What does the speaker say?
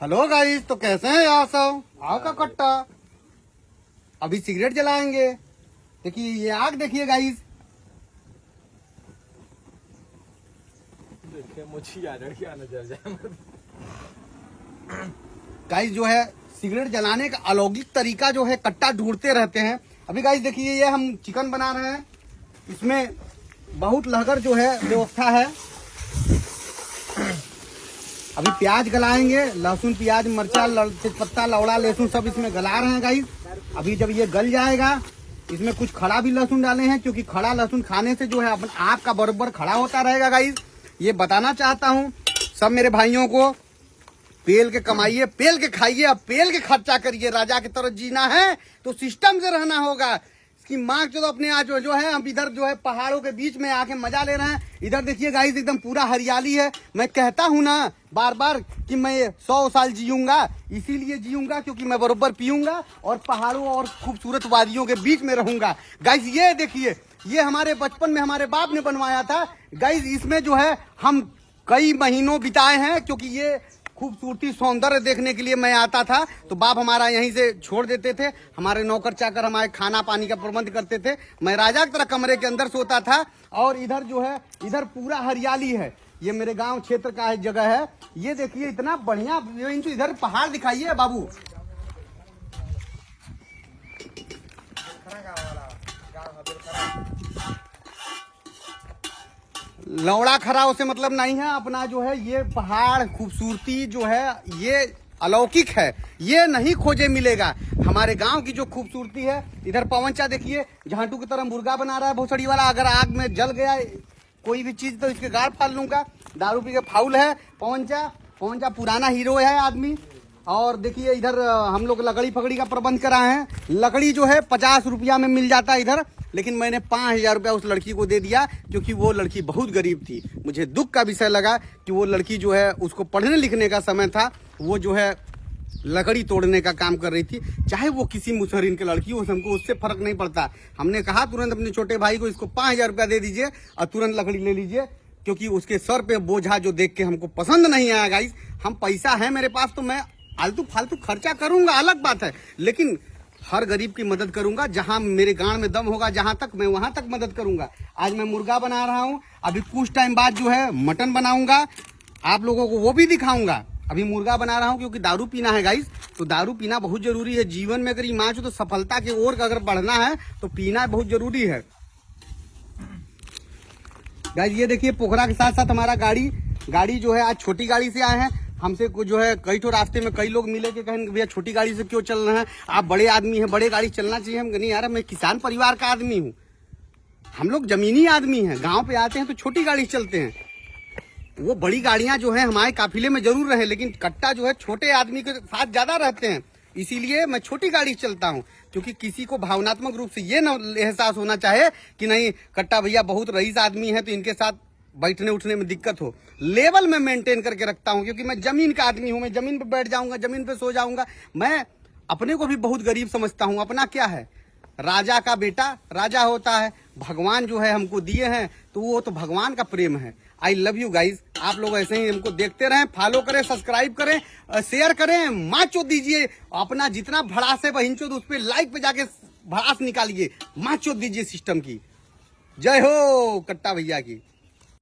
Hello guys, तो कैसे हैं आप सब? आओ का कट्टा, अभी सिगरेट जलाएंगे। देखिए ये आग देखिए गाइस। देखिए मुझे याद है क्या नजर जाए। गाइस जो है सिगरेट जलाने का अलौकिक तरीका जो है कट्टा ढूंढते रहते हैं। अभी गाइस देखिए ये हम चिकन बना रहे हैं, इसमें बहुत लहगर जो है व्यवस्था है। अभी प्याज गलाएंगे, लहसुन प्याज मरचा तेजपत्ता लौड़ा लहसुन सब इसमें गला रहे हैं गाइस। अभी जब ये गल जाएगा इसमें कुछ खड़ा भी लहसुन डाले हैं, क्योंकि खड़ा लहसुन खाने से जो है अपन आपका बराबर खड़ा होता रहेगा गाइस। ये बताना चाहता हूँ सब मेरे भाइयों को, पेल के कमाइए, पेल के खाइए, अब पेल के खर्चा करिए। राजा की तरह जीना है तो सिस्टम से रहना होगा। इसकी माँ चलो अपने आज जो है हम इधर जो है पहाड़ों के बीच में आके मजा ले रहे हैं। इधर देखिए गाइस एकदम पूरा हरियाली है। मैं कहता हूँ ना बार बार कि मैं 100 साल जीऊंगा, इसीलिए जीऊंगा क्योंकि मैं बरोबर पीऊंगा और पहाड़ों और खूबसूरत वादियों के बीच में रहूंगा। गाइस ये देखिए, ये हमारे बचपन में हमारे बाप ने बनवाया था गाइस। इसमें जो है हम कई महीनों बिताए हैं, क्योंकि ये खूबसूरती सौंदर्य देखने के लिए मैं आता था तो बाप हमारा यहीं से छोड़ देते थे। हमारे नौकर चाकर हमारे खाना पानी का प्रबंध करते थे। मैं राजा की तरह कमरे के अंदर सोता था। और इधर जो है इधर पूरा हरियाली है। ये मेरे गांव क्षेत्र का जगह है। ये देखिए इतना बढ़िया, इधर पहाड़ दिखाइए बाबू। लौड़ा खराव से मतलब नहीं है अपना, जो है ये पहाड़ खूबसूरती जो है ये अलौकिक है, ये नहीं खोजे मिलेगा। हमारे गांव की जो खूबसूरती है, इधर पवनचा देखिए झांटू की तरह मुर्गा बना रहा है भोसड़ी वाला। अगर आग में जल गया कोई भी चीज तो इसके गाड़ फाड़ लूंगा। दारू पी के फाउल है पवनचा पुराना हीरो है आदमी। और देखिए इधर हम लोग लकड़ी फकड़ी का प्रबंध कराए हैं। लकड़ी जो है 50 रुपया में मिल जाता है इधर, लेकिन मैंने 5000 रुपया उस लड़की को दे दिया क्योंकि वो लड़की बहुत गरीब थी। मुझे दुख का विषय लगा कि वो लड़की जो है उसको पढ़ने लिखने का समय था, वो जो है लकड़ी तोड़ने का काम कर रही थी। चाहे वो किसी मुसहरीन की लड़की हो, हमको उससे फर्क नहीं पड़ता। हमने कहा तुरंत अपने छोटे भाई को इसको 5000 रुपया दे दीजिए और तुरंत लकड़ी ले लीजिए, क्योंकि उसके सर पे बोझा जो देख के हमको पसंद नहीं आया गाइस। हम पैसा है मेरे पास तो मैं आलतू फालतू खर्चा करूंगा, अलग बात है, लेकिन हर गरीब की मदद करूंगा। जहां मेरे गांव में दम होगा जहां तक मैं वहां तक मदद करूंगा। आज मैं मुर्गा बना रहा हूं, अभी कुछ टाइम बाद जो है मटन बनाऊंगा, आप लोगों को वो भी दिखाऊंगा। अभी मुर्गा बना रहा हूं क्योंकि दारू पीना है गाइस, तो दारू पीना बहुत जरूरी है जीवन में। अगर ईमान हो तो सफलता की ओर अगर बढ़ना है तो पीना बहुत जरूरी है गाइस। ये देखिए पोखरा के साथ साथ हमारा गाड़ी जो है आज छोटी गाड़ी से आए हैं। हमसे जो है कई तो रास्ते में कई लोग मिले कि कहें भैया छोटी गाड़ी से क्यों चल रहे हैं, आप बड़े आदमी हैं, बड़े गाड़ी चलना चाहिए। हम नहीं यार, मैं किसान परिवार का आदमी हूँ, हम लोग जमीनी आदमी हैं। गांव पे आते हैं तो छोटी गाड़ी चलते हैं। वो बड़ी गाड़ियां जो है हमारे काफिले में जरूर रहे, लेकिन कट्टा जो है छोटे आदमी के साथ ज्यादा रहते हैं, इसीलिए मैं छोटी गाड़ी चलता हूँ। क्योंकि किसी को भावनात्मक रूप से ये न एहसास होना चाहे कि नहीं कट्टा भैया बहुत रईस आदमी है तो इनके साथ बैठने उठने में दिक्कत हो। लेवल में मेंटेन करके रखता हूं, क्योंकि मैं जमीन का आदमी हूं। मैं जमीन पे बैठ जाऊंगा, जमीन पे सो जाऊंगा। मैं अपने को भी बहुत गरीब समझता हूं। अपना क्या है, राजा का बेटा राजा होता है। भगवान जो है हमको दिए हैं तो वो तो भगवान का प्रेम है। I love you guys. आप लोग ऐसे ही हमको देखते रहें, फॉलो करें, सब्सक्राइब करें, शेयर करें, माँ चोद दीजिए। अपना जितना भड़ास है बहिन चोद उस पर लाइक पे जाके भड़ास निकालिए, माँ चोद दीजिए सिस्टम की। जय हो कट्टा भैया की।